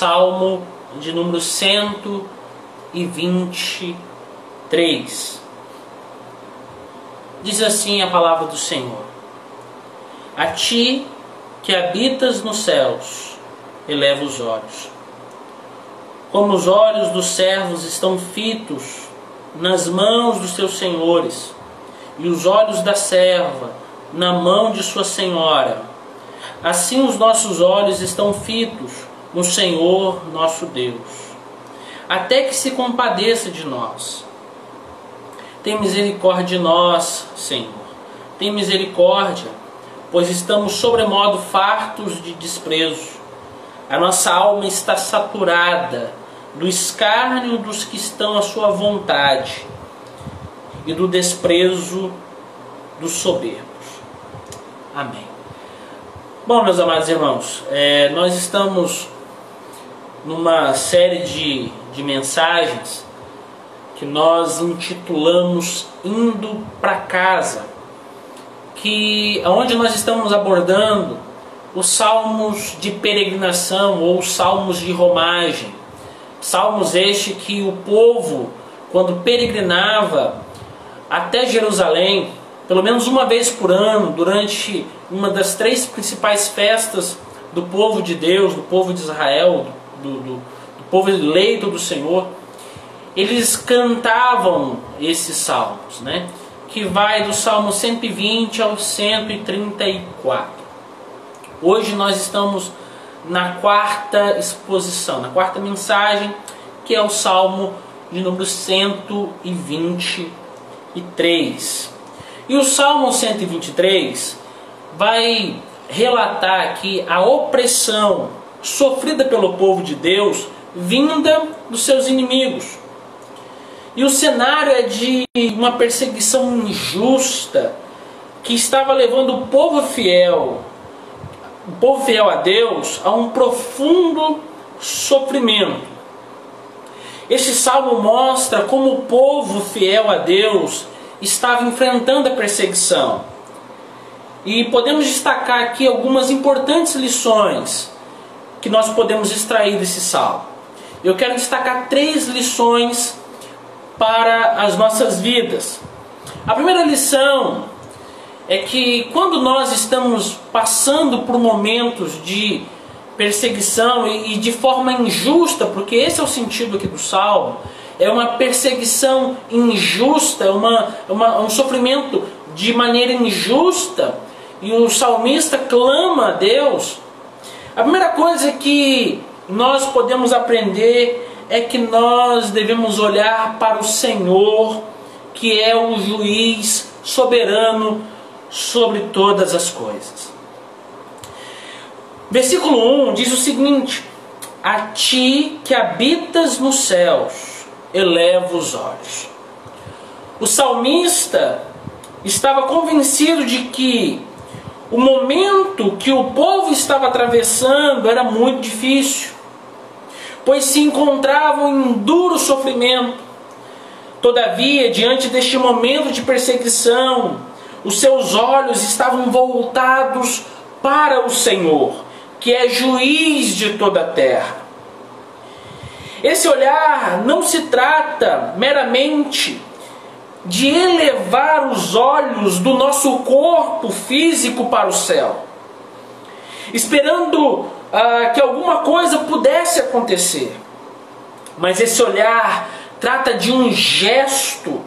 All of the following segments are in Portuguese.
Salmo de número 123. Diz assim a palavra do Senhor: a ti que habitas nos céus, eleva os olhos. Como os olhos dos servos estão fitos nas mãos dos seus senhores, e os olhos da serva na mão de sua senhora, assim os nossos olhos estão fitos no Senhor nosso Deus, até que se compadeça de nós. Tem misericórdia de nós, Senhor, tem misericórdia, pois estamos sobremodo fartos de desprezo. A nossa alma está saturada do escárnio dos que estão à sua vontade e do desprezo dos soberbos. Amém. Bom, meus amados irmãos, nós estamos numa série de mensagens que nós intitulamos Indo para Casa, onde nós estamos abordando os salmos de peregrinação ou os salmos de romagem. Salmos este que o povo, quando peregrinava até Jerusalém, pelo menos uma vez por ano, durante uma das 3 principais festas do povo de Deus, do povo de Israel, do povo eleito do Senhor, eles cantavam esses salmos, né? Que vai do Salmo 120 ao 134. Hoje nós estamos na 4ª exposição, na 4ª mensagem, que é o Salmo de número 123. E o Salmo 123 vai relatar aqui a opressão sofrida pelo povo de Deus, vinda dos seus inimigos. E o cenário é de uma perseguição injusta que estava levando o povo fiel a Deus a um profundo sofrimento. Este salmo mostra como o povo fiel a Deus estava enfrentando a perseguição. E podemos destacar aqui algumas importantes lições que nós podemos extrair desse salmo. Eu quero destacar 3 lições para as nossas vidas. A primeira lição é que quando nós estamos passando por momentos de perseguição e de forma injusta, porque esse é o sentido aqui do salmo, é uma perseguição injusta, um sofrimento de maneira injusta, e o salmista clama a Deus. A primeira coisa que nós podemos aprender é que nós devemos olhar para o Senhor, que é o juiz soberano sobre todas as coisas. Versículo 1 diz o seguinte: a ti que habitas nos céus, eleva os olhos. O salmista estava convencido de que o momento que o povo estava atravessando era muito difícil, pois se encontravam em duro sofrimento. Todavia, diante deste momento de perseguição, os seus olhos estavam voltados para o Senhor, que é juiz de toda a terra. Esse olhar não se trata meramente de elevar os olhos do nosso corpo físico para o céu, esperando que alguma coisa pudesse acontecer. Mas esse olhar trata de um gesto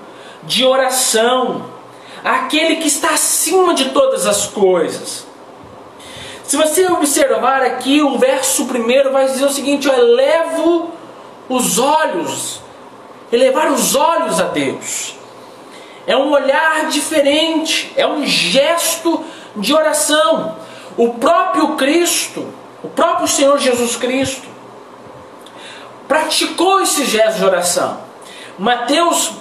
de oração àquele que está acima de todas as coisas. Se você observar aqui, o verso 1 vai dizer o seguinte: elevo os olhos, elevar os olhos a Deus. É um olhar diferente, é um gesto de oração. O próprio Cristo, o próprio Senhor Jesus Cristo, praticou esse gesto de oração. Mateus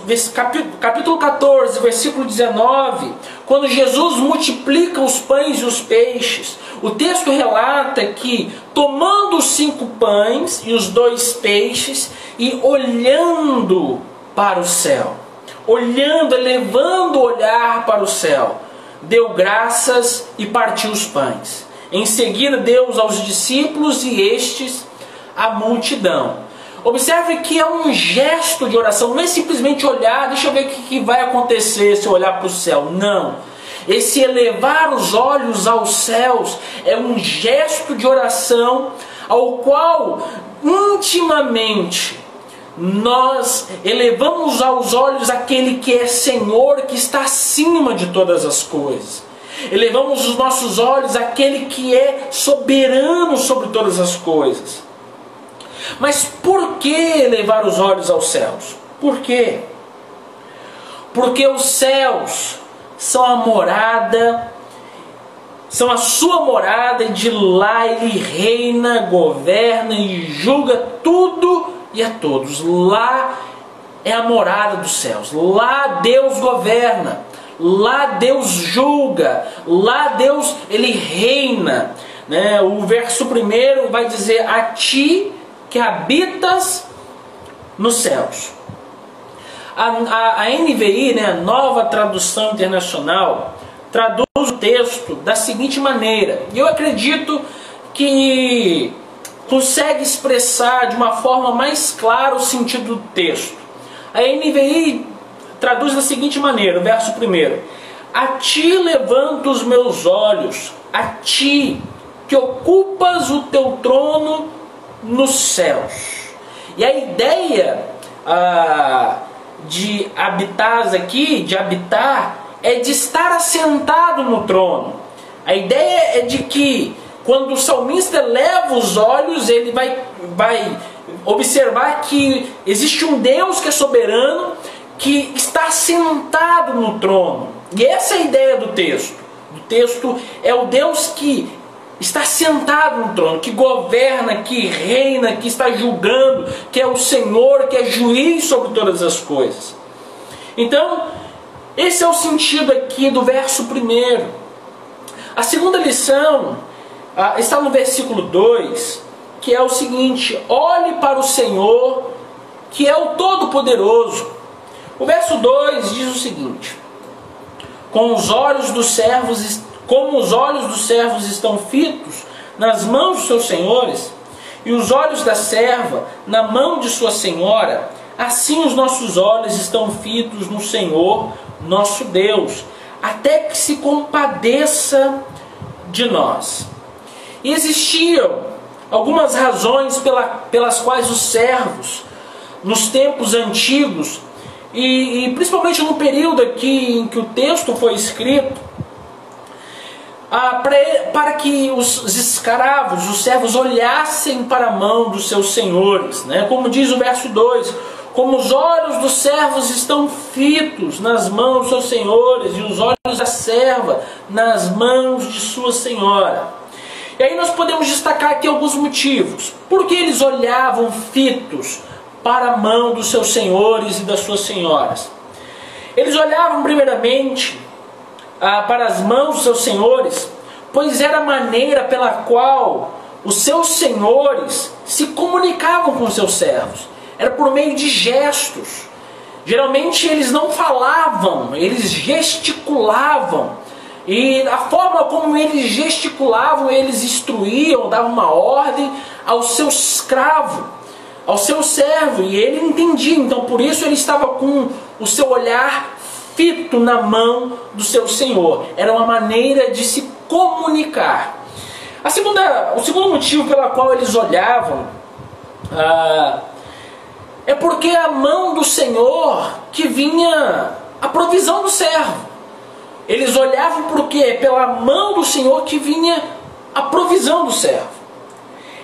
capítulo 14, versículo 19, quando Jesus multiplica os pães e os peixes, o texto relata que, tomando os 5 pães e os 2 peixes, e olhando para o céu, elevando o olhar para o céu, deu graças e partiu os pães. Em seguida deu aos discípulos, e estes a multidão. Observe que é um gesto de oração, não é simplesmente olhar, deixa eu ver o que vai acontecer se eu olhar para o céu. Não. Esse elevar os olhos aos céus é um gesto de oração ao qual intimamente nós elevamos aos olhos aquele que é Senhor, que está acima de todas as coisas. Elevamos os nossos olhos àquele que é soberano sobre todas as coisas. Mas por que elevar os olhos aos céus? Por quê? Porque os céus são a morada, são a sua morada, e de lá ele reina, governa e julga tudo e a todos. Lá é a morada dos céus. Lá Deus governa. Lá Deus julga. Lá Deus ele reina. Né? O verso 1 vai dizer: a ti que habitas nos céus. A NVI, né, a Nova Tradução Internacional, traduz o texto da seguinte maneira. E eu acredito que consegue expressar de uma forma mais clara o sentido do texto. A NVI traduz da seguinte maneira, o verso 1: a ti levanto os meus olhos, a ti que ocupas o teu trono nos céus. E a ideia de habitar aqui, de habitar, é de estar assentado no trono. A ideia é de que quando o salmista leva os olhos, ele vai observar que existe um Deus que é soberano, que está sentado no trono. E essa é a ideia do texto. O texto é o Deus que está sentado no trono, que governa, que reina, que está julgando, que é o Senhor, que é juiz sobre todas as coisas. Então, esse é o sentido aqui do verso 1. A segunda lição está no versículo 2, que é o seguinte: olhe para o Senhor, que é o Todo-Poderoso. O verso 2 diz o seguinte: como os olhos dos servos estão fitos nas mãos dos seus senhores, e os olhos da serva na mão de sua senhora, assim os nossos olhos estão fitos no Senhor, nosso Deus, até que se compadeça de nós. E existiam algumas razões pelas quais os servos, nos tempos antigos, e principalmente no período aqui em que o texto foi escrito, para que os escravos, os servos, olhassem para a mão dos seus senhores, né? Como diz o verso 2, como os olhos dos servos estão fitos nas mãos dos seus senhores, e os olhos da serva nas mãos de sua senhora. E aí nós podemos destacar aqui alguns motivos. Por que eles olhavam fitos para a mão dos seus senhores e das suas senhoras? Eles olhavam primeiramente para as mãos dos seus senhores, pois era a maneira pela qual os seus senhores se comunicavam com os seus servos. Era por meio de gestos. Geralmente eles não falavam, eles gesticulavam. E a forma como eles gesticulavam, eles instruíam, davam uma ordem ao seu escravo, ao seu servo, e ele entendia. Então por isso ele estava com o seu olhar fito na mão do seu senhor. Era uma maneira de se comunicar. O segundo motivo pelo qual eles olhavam é porque a mão do Senhor que vinha a provisão do servo. Eles olhavam porque pela mão do Senhor que vinha a provisão do servo.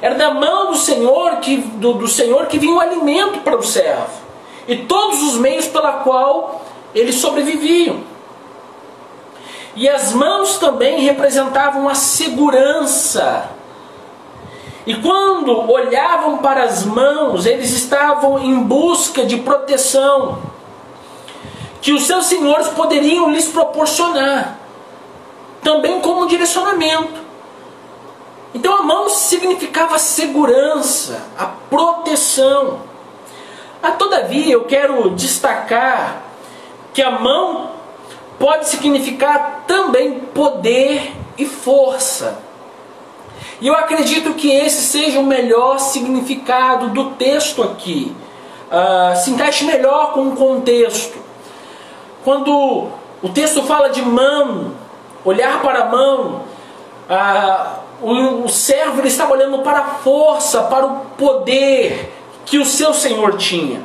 Era da mão do Senhor que vinha o alimento para o servo. E todos os meios pela qual eles sobreviviam. E as mãos também representavam a segurança. E quando olhavam para as mãos, eles estavam em busca de proteção que os seus senhores poderiam lhes proporcionar, também como direcionamento. Então a mão significava a segurança, a proteção. Todavia eu quero destacar que a mão pode significar também poder e força. E eu acredito que esse seja o melhor significado do texto aqui. Se encaixe melhor com o contexto. Quando o texto fala de mão, olhar para a mão, o servo ele estava olhando para a força, para o poder que o seu senhor tinha.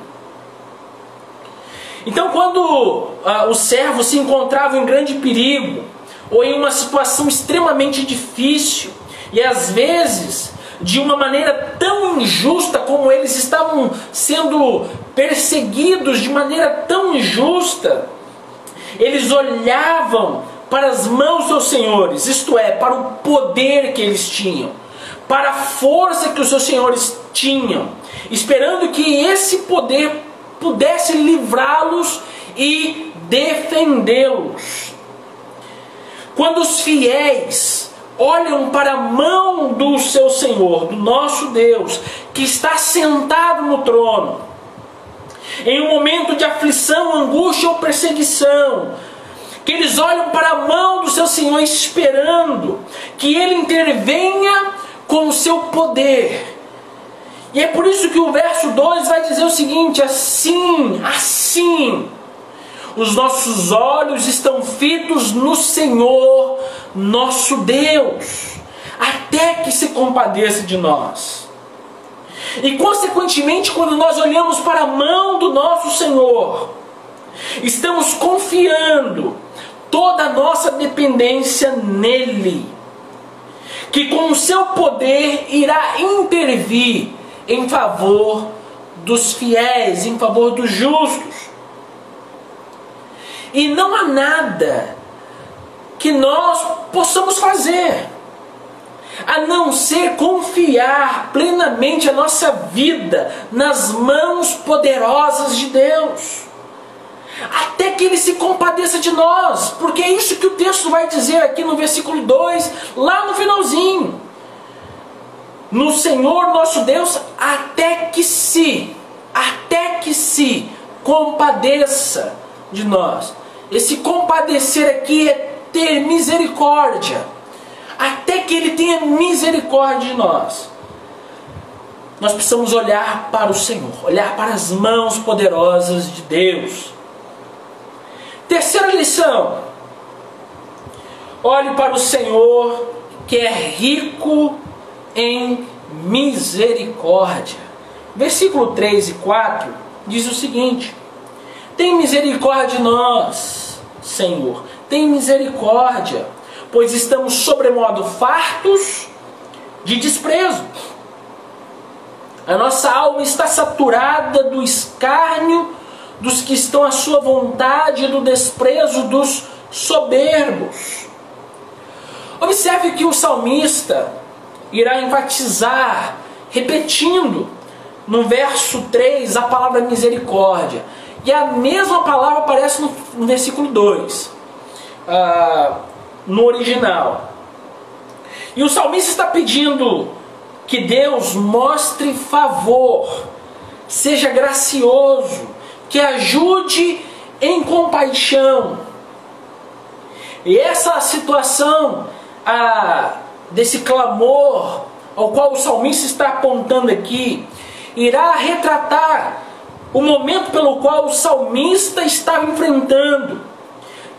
Então, quando o servo se encontrava em grande perigo, ou em uma situação extremamente difícil, e às vezes de uma maneira tão injusta, como eles estavam sendo perseguidos de maneira tão injusta, eles olhavam para as mãos dos seus senhores, isto é, para o poder que eles tinham, para a força que os seus senhores tinham, esperando que esse poder pudesse livrá-los e defendê-los. Quando os fiéis olham para a mão do seu Senhor, do nosso Deus, que está sentado no trono, em um momento de aflição, angústia ou perseguição, que eles olham para a mão do seu Senhor esperando que Ele intervenha com o seu poder. E é por isso que o verso 2 vai dizer o seguinte: assim, os nossos olhos estão fitos no Senhor, nosso Deus, até que se compadeça de nós. E consequentemente, quando nós olhamos para a mão do nosso Senhor, estamos confiando toda a nossa dependência nele, que com o seu poder irá intervir em favor dos fiéis, em favor dos justos. E não há nada que nós possamos fazer, a não ser confiar plenamente a nossa vida nas mãos poderosas de Deus, até que Ele se compadeça de nós, porque é isso que o texto vai dizer aqui no versículo 2, lá no finalzinho. No Senhor nosso Deus, até que se compadeça de nós. Esse compadecer aqui é ter misericórdia, até que Ele tenha misericórdia de nós. Nós precisamos olhar para o Senhor, olhar para as mãos poderosas de Deus. Terceira lição: olhe para o Senhor, que é rico em misericórdia. Versículo 3 e 4 diz o seguinte: tem misericórdia de nós, Senhor, tem misericórdia, pois estamos sobremodo fartos de desprezo. A nossa alma está saturada do escárnio dos que estão à sua vontade e do desprezo dos soberbos. Observe que o salmista irá enfatizar, repetindo no verso 3 a palavra misericórdia. E a mesma palavra aparece no versículo 2, no original. E o salmista está pedindo que Deus mostre favor, seja gracioso, que ajude em compaixão. E essa situação desse clamor ao qual o salmista está apontando aqui, irá retratar o momento pelo qual o salmista estava enfrentando,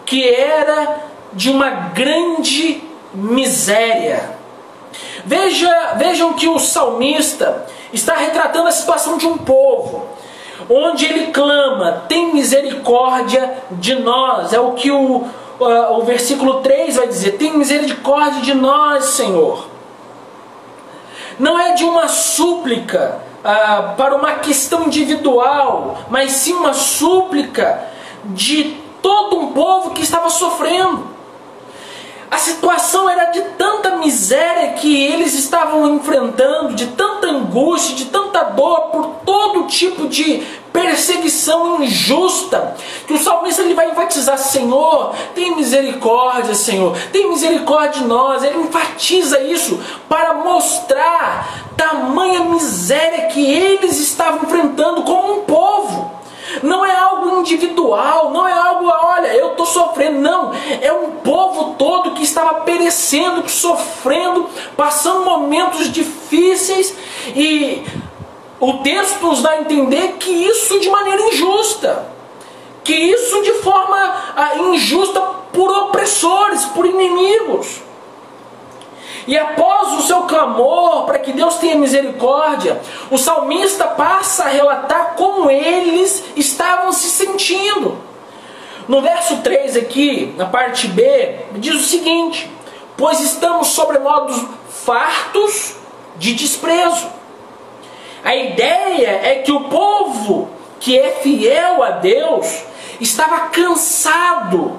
que era de uma grande miséria. Vejam que o salmista está retratando a situação de um povo, onde ele clama: tem misericórdia de nós. É o que o versículo 3 vai dizer: tem misericórdia de nós, Senhor. Não é de uma súplica para uma questão individual, mas sim uma súplica de todo um povo que estava sofrendo. A situação era de tanta miséria que eles estavam enfrentando, de tanta angústia, de tanta dor, por todo tipo de perseguição injusta, que o salmista ele vai enfatizar: Senhor, tem misericórdia, Senhor, tem misericórdia de nós. Ele enfatiza isso para mostrar tamanha miséria que eles estavam enfrentando como um povo. Não é algo individual, não é algo, olha, eu estou sofrendo, não. É um povo todo que estava padecendo, sofrendo, passando momentos difíceis, e o texto nos dá a entender que isso de maneira injusta, que isso de forma injusta por opressores, por inimigos. E após o seu clamor para que Deus tenha misericórdia, o salmista passa a relatar como eles estavam se sentindo. No verso 3 aqui, na parte B, diz o seguinte: pois estamos sobremodo fartos de desprezo. A ideia é que o povo que é fiel a Deus estava cansado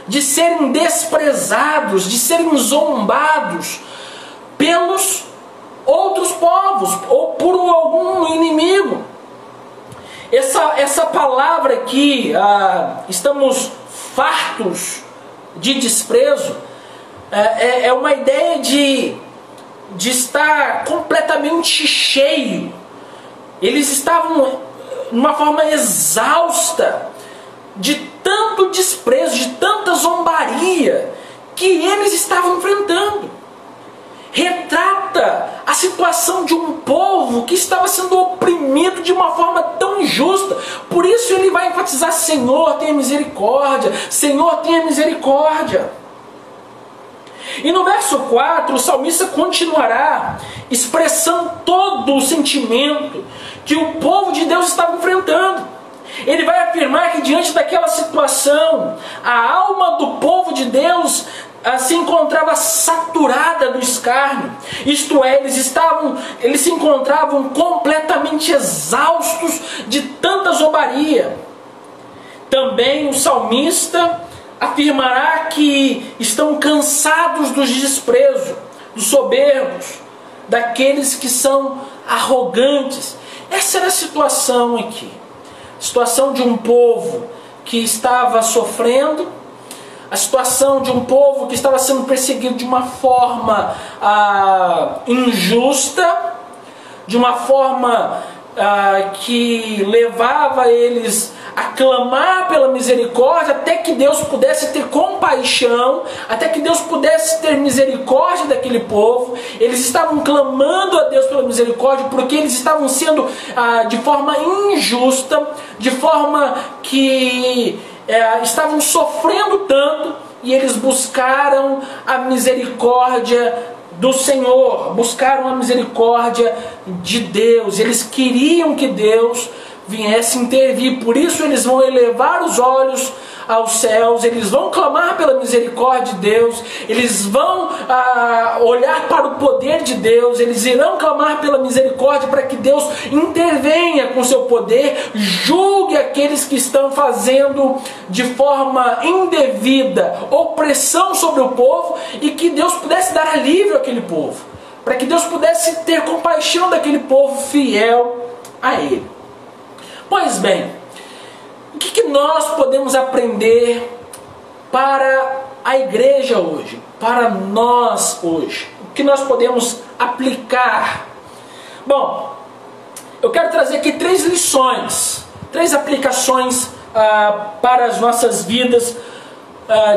de serem desprezados, de serem zombados pelos outros povos ou por algum inimigo. Essa palavra aqui, estamos fartos de desprezo, é uma ideia de estar completamente cheio. Eles estavam de uma forma exausta de tanto desprezo, de tanta zombaria que eles estavam enfrentando. Retrata a situação de um povo que estava sendo oprimido de uma forma tão injusta. Por isso ele vai enfatizar: Senhor, tenha misericórdia, Senhor, tenha misericórdia. E no verso 4, o salmista continuará expressando todo o sentimento que o povo de Deus estava enfrentando. Ele vai afirmar que diante daquela situação, a alma do povo de Deus se encontrava saturada do escárnio. Isto é, eles se encontravam completamente exaustos de tanta zombaria. Também o salmista afirmará que estão cansados do desprezo, dos soberbos, daqueles que são arrogantes. Essa era a situação aqui. A situação de um povo que estava sofrendo, a situação de um povo que estava sendo perseguido de uma forma injusta, de uma forma que levava eles a clamar pela misericórdia, até que Deus pudesse ter compaixão, até que Deus pudesse ter misericórdia daquele povo. Eles estavam clamando a Deus pela misericórdia, porque eles estavam sendo de forma injusta, de forma que estavam sofrendo tanto, e eles buscaram a misericórdia do Senhor, buscaram a misericórdia de Deus. Eles queriam que Deus viesse intervir. Por isso eles vão elevar os olhos aos céus, eles vão clamar pela misericórdia de Deus, eles vão olhar para o poder de Deus, eles irão clamar pela misericórdia para que Deus intervenha com seu poder, julgue aqueles que estão fazendo de forma indevida opressão sobre o povo, e que Deus pudesse dar alívio àquele povo, para que Deus pudesse ter compaixão daquele povo fiel a Ele. Pois bem, o que nós podemos aprender para a igreja hoje, para nós hoje? O que nós podemos aplicar? Bom, eu quero trazer aqui 3 lições, 3 aplicações para as nossas vidas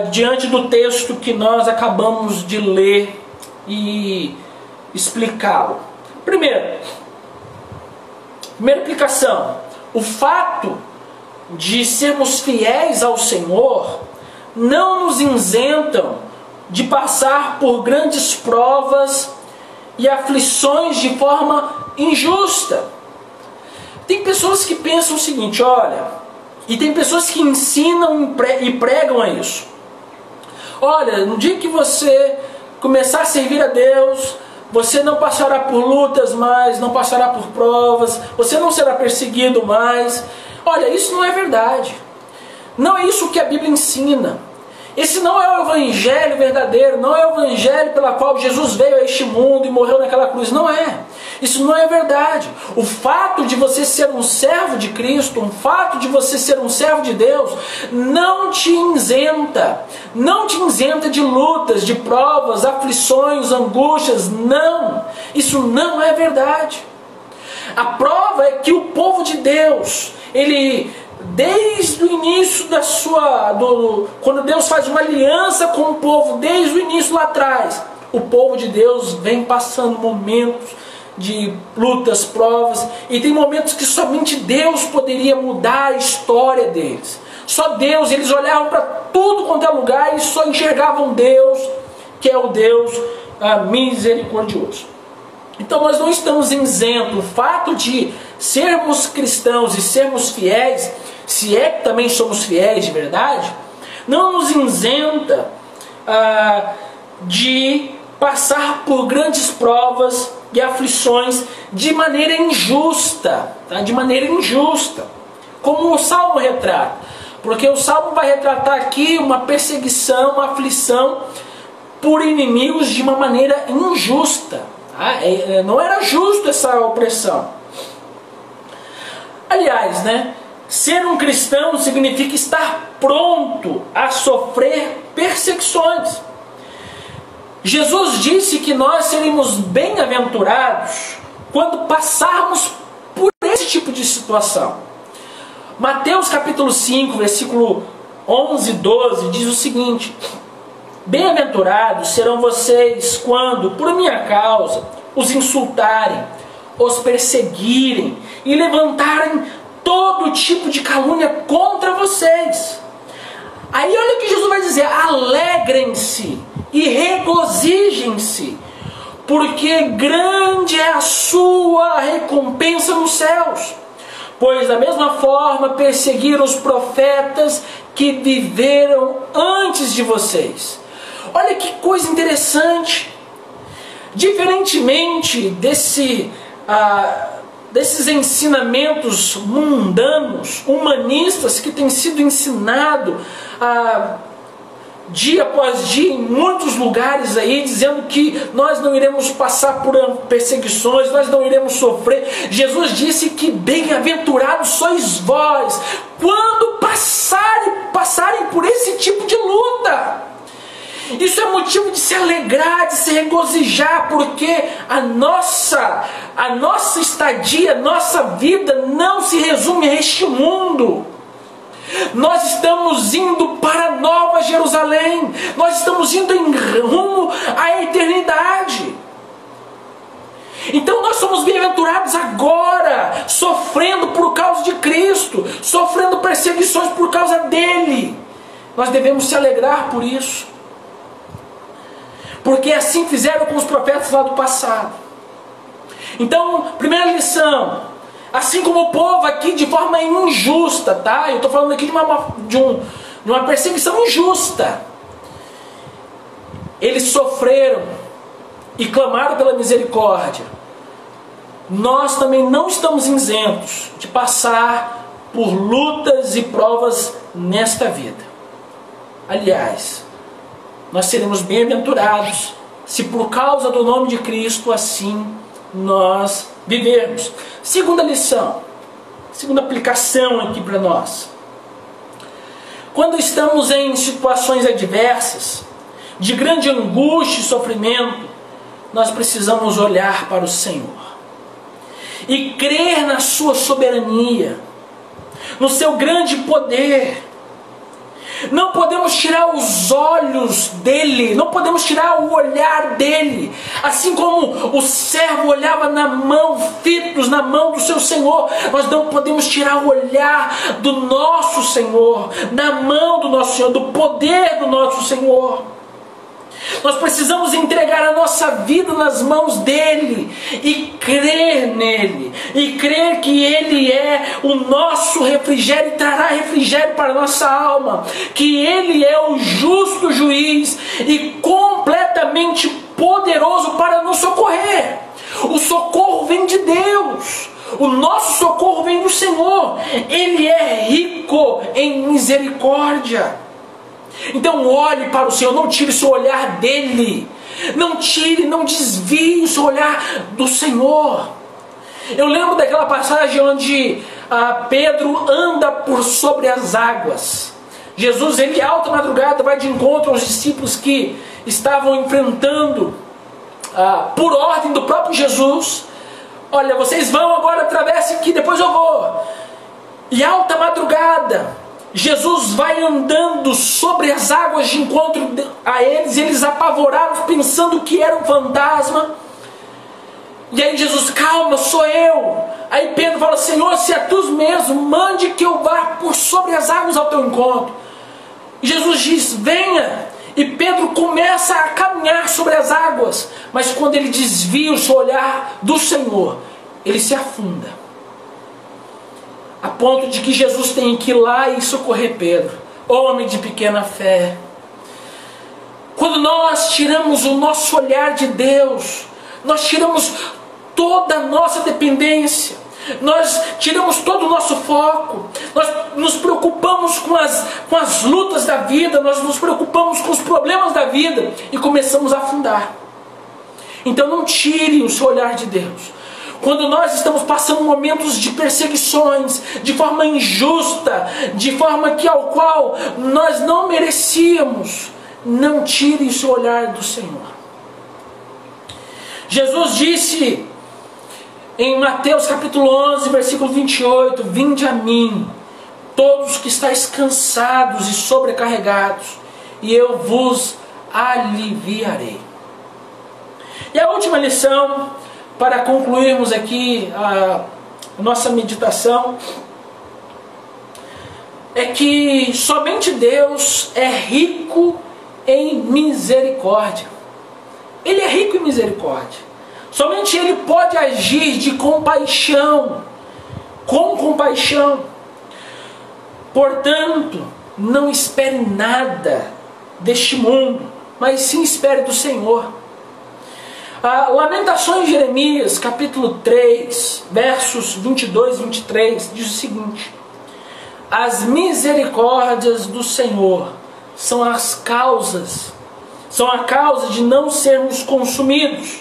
diante do texto que nós acabamos de ler e explicá-lo. Primeira aplicação: o fato de sermos fiéis ao Senhor não nos isentam de passar por grandes provas e aflições de forma injusta. Tem pessoas que pensam o seguinte, e tem pessoas que ensinam e pregam a isso. Olha, no dia que você começar a servir a Deus, você não passará por lutas mais, não passará por provas, você não será perseguido mais. Olha, isso não é verdade. Não é isso que a Bíblia ensina. Esse não é o evangelho verdadeiro, não é o evangelho pela qual Jesus veio a este mundo e morreu naquela cruz. Não é. Isso não é verdade. O fato de você ser um servo de Cristo, o fato de você ser um servo de Deus, não te isenta de lutas, de provas, aflições, angústias. Não. Isso não é verdade. A prova é que o povo de Deus, ele desde o início quando Deus faz uma aliança com o povo, desde o início lá atrás, o povo de Deus vem passando momentos de lutas, provas, e tem momentos que somente Deus poderia mudar a história deles. Só Deus. Eles olhavam para tudo quanto é lugar e só enxergavam Deus, que é o Deus misericordioso. Então nós não estamos isentos. O fato de sermos cristãos e sermos fiéis, se é que também somos fiéis de verdade, não nos isenta de passar por grandes provas e aflições de maneira injusta, tá? De maneira injusta, como o Salmo retrata, porque o Salmo vai retratar aqui uma perseguição, uma aflição por inimigos de uma maneira injusta, tá? Não era justo essa opressão. Aliás, ser um cristão significa estar pronto a sofrer perseguições. Jesus disse que nós seremos bem-aventurados quando passarmos por esse tipo de situação. Mateus capítulo 5, versículo 11 e 12 diz o seguinte: bem-aventurados serão vocês quando, por minha causa, os insultarem, os perseguirem e levantarem todo tipo de calúnia contra vocês. Aí olha o que Jesus vai dizer: alegrem-se e regozijem-se, porque grande é a sua recompensa nos céus, pois da mesma forma perseguiram os profetas que viveram antes de vocês. Olha que coisa interessante. Diferentemente desses ensinamentos mundanos, humanistas, que têm sido ensinados dia após dia em muitos lugares aí, dizendo que nós não iremos passar por perseguições, nós não iremos sofrer. Jesus disse que bem-aventurados sois vós quando passarem por esse tipo de luta. Isso é motivo de se alegrar, de se regozijar, porque a nossa estadia, nossa vida não se resume a este mundo. Nós estamos indo para Nova Jerusalém, nós estamos indo em rumo à eternidade. Então nós somos bem-aventurados agora, sofrendo por causa de Cristo, sofrendo perseguições por causa dele. Nós devemos se alegrar por isso, porque assim fizeram com os profetas lá do passado. Então, primeira lição: assim como o povo aqui de forma injusta, tá? Eu estou falando aqui de uma perseguição injusta. Eles sofreram e clamaram pela misericórdia. Nós também não estamos isentos de passar por lutas e provas nesta vida. Aliás, nós seremos bem-aventurados se por causa do nome de Cristo assim nós vivermos. Segunda lição, segunda aplicação aqui para nós: quando estamos em situações adversas, de grande angústia e sofrimento, nós precisamos olhar para o Senhor e crer na sua soberania, no seu grande poder. Não podemos tirar os olhos dele, não podemos tirar o olhar dele. Assim como o servo olhava na mão, fitos na mão do seu Senhor, nós não podemos tirar o olhar do nosso Senhor, na mão do nosso Senhor, do poder do nosso Senhor. Nós precisamos entregar a nossa vida nas mãos dele e crer nele, e crer que ele é o nosso refrigério e trará refrigério para a nossa alma, que ele é o justo juiz e completamente poderoso para nos socorrer. O socorro vem de Deus, o nosso socorro vem do Senhor. Ele é rico em misericórdia. Então olhe para o Senhor, não tire seu olhar dele, não desvie o seu olhar do Senhor. Eu lembro daquela passagem onde Pedro anda por sobre as águas. Jesus, ele alta madrugada, vai de encontro aos discípulos que estavam enfrentando, por ordem do próprio próprio Jesus: olha, vocês vão agora, atravessem aqui, depois eu vou. E Pedro, ele vai, ele entra, ele vai de encontro aos discípulos que estavam enfrentando, por ordem do próprio Jesus: olha, vocês vão agora, atravessem aqui, depois eu vou. E Pedro, ele vai, ele entra, ele vai de encontro aos discípulos que estavam enfrentando, por ordem do próprio Jesus: olha, vocês vão agora, atravessem aqui, depois eu vou. E alta madrugada, Jesus vai andando sobre as águas de encontro a eles, e eles apavorados, pensando que era um fantasma. E aí Jesus: calma, sou eu. Aí Pedro fala: Senhor, se é tu mesmo, mande que eu vá por sobre as águas ao teu encontro. E Jesus diz: venha. E Pedro começa a caminhar sobre as águas, mas quando ele desvia o seu olhar do Senhor, ele se afunda, a ponto de que Jesus tem que ir lá e socorrer Pedro. Homem de pequena fé. Quando nós tiramos o nosso olhar de Deus, nós tiramos toda a nossa dependência, nós tiramos todo o nosso foco, nós nos preocupamos com as lutas da vida, nós nos preocupamos com os problemas da vida e começamos a afundar. Então não tire o seu olhar de Deus. Quando nós estamos passando momentos de perseguições, de forma injusta, de forma ao qual nós não merecíamos, não tire o seu olhar do Senhor. Jesus disse em Mateus capítulo 11, versículo 28, vinde a mim, todos que estáis cansados e sobrecarregados, e eu vos aliviarei. E a última lição, para concluirmos aqui a nossa meditação, é que somente Deus é rico em misericórdia. Ele é rico em misericórdia. Somente Ele pode agir de compaixão, com compaixão. Portanto, não espere nada deste mundo, mas sim espere do Senhor. Lamentações de Jeremias, capítulo 3, versos 22 e 23, diz o seguinte: as misericórdias do Senhor são a causa de não sermos consumidos,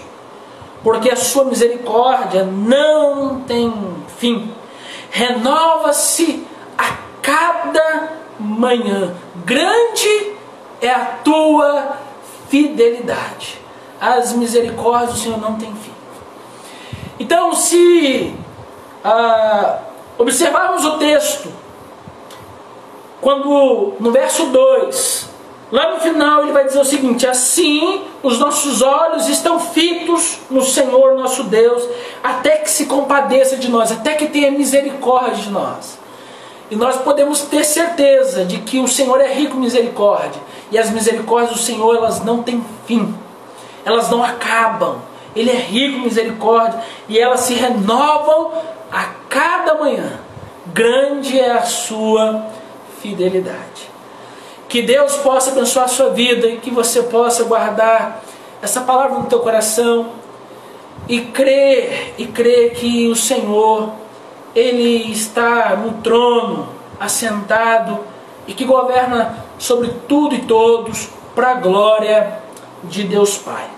porque a sua misericórdia não tem fim, renova-se a cada manhã, grande é a tua fidelidade. As misericórdias do Senhor não têm fim. Então, se observarmos o texto, quando no verso 2, lá no final ele vai dizer o seguinte: assim os nossos olhos estão fitos no Senhor nosso Deus, até que se compadeça de nós, até que tenha misericórdia de nós. E nós podemos ter certeza de que o Senhor é rico em misericórdia, e as misericórdias do Senhor, elas não têm fim, elas não acabam. Ele é rico em misericórdia e elas se renovam a cada manhã. Grande é a sua fidelidade. Que Deus possa abençoar a sua vida e que você possa guardar essa palavra no teu coração e crer que o Senhor, Ele está no trono, assentado, e que governa sobre tudo e todos para a glória de Deus Pai.